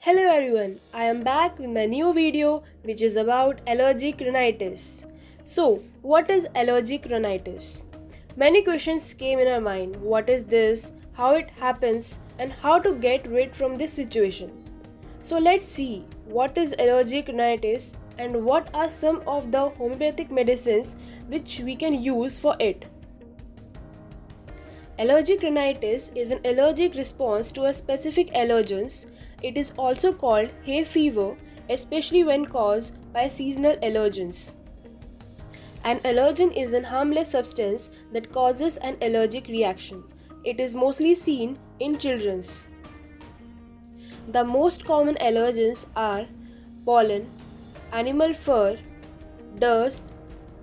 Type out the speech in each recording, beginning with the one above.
Hello everyone, I am back with my new video which is about allergic rhinitis. So, what is allergic rhinitis? Many questions came in our mind. What is this? How it happens? And how to get rid from this situation? So let's see what is allergic rhinitis and what are some of the homeopathic medicines which we can use for it. Allergic rhinitis is an allergic response to a specific allergens. It is also called hay fever, especially when caused by seasonal allergens. An allergen is a harmless substance that causes an allergic reaction. It is mostly seen in children. The most common allergens are pollen, animal fur, dust,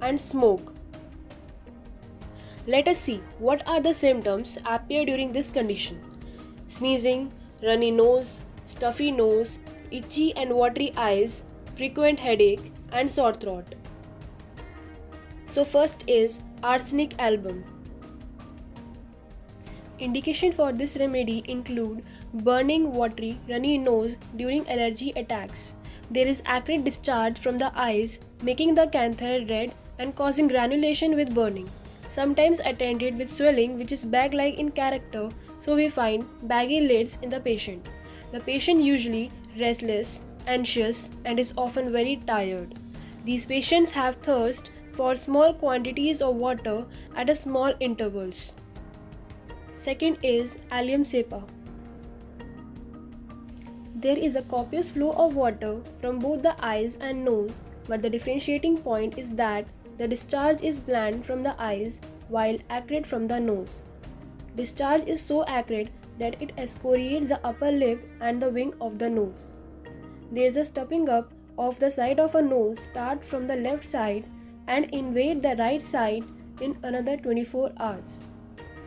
and smoke. Let us see what are the symptoms appear during this condition. Sneezing, runny nose, stuffy nose, itchy and watery eyes, frequent headache and sore throat. So first is arsenic album. Indication for this remedy include burning, watery, runny nose during allergy attacks. There is acrid discharge from the eyes, making the canthar red and causing granulation with burning. Sometimes attended with swelling which is bag-like in character, so we find baggy lids in the patient. The patient usually restless, anxious and is often very tired. These patients have thirst for small quantities of water at a small intervals. Second is allium cepa. There is a copious flow of water from both the eyes and nose, but the differentiating point is that the discharge is bland from the eyes while acrid from the nose. Discharge is so acrid that it excoriates the upper lip and the wing of the nose. There is a stopping up of the side of a nose start from the left side and invade the right side in another 24 hours.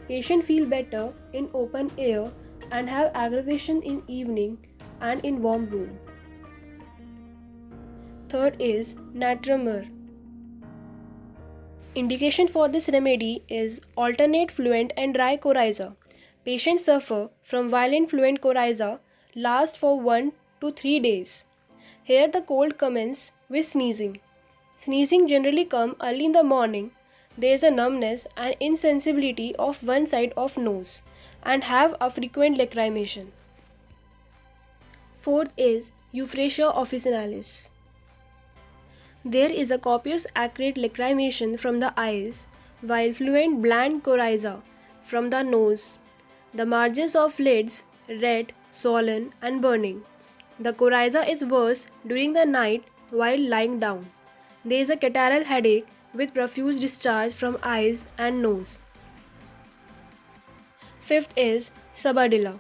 Patient feel better in open air and have aggravation in evening and in warm room. Third is natrum mur. Indication for this remedy is alternate fluent and dry coryza. Patients suffer from violent fluent coryza, last for 1 to 3 days. Here the cold commences with sneezing. Sneezing generally come early in the morning. There is a numbness and insensibility of one side of nose and have a frequent lacrimation. Fourth is Euphrasia officinalis. There is a copious acrid lacrimation from the eyes, while fluent bland coryza from the nose. The margins of lids red, swollen and burning. The coryza is worse during the night while lying down. There is a catarrhal headache with profuse discharge from eyes and nose. Fifth is Sabadilla.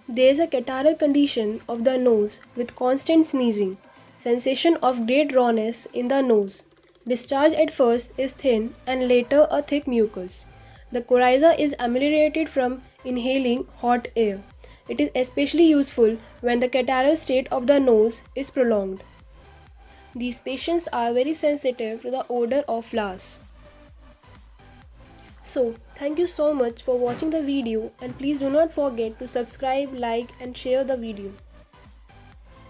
There is a catarrhal condition of the nose with constant sneezing. Sensation of great rawness in the nose. Discharge at first is thin and later a thick mucus. The coryza is ameliorated from inhaling hot air. It is especially useful when the catarrhal state of the nose is prolonged. These patients are very sensitive to the odor of flowers. So, thank you so much for watching the video and please do not forget to subscribe, like and share the video.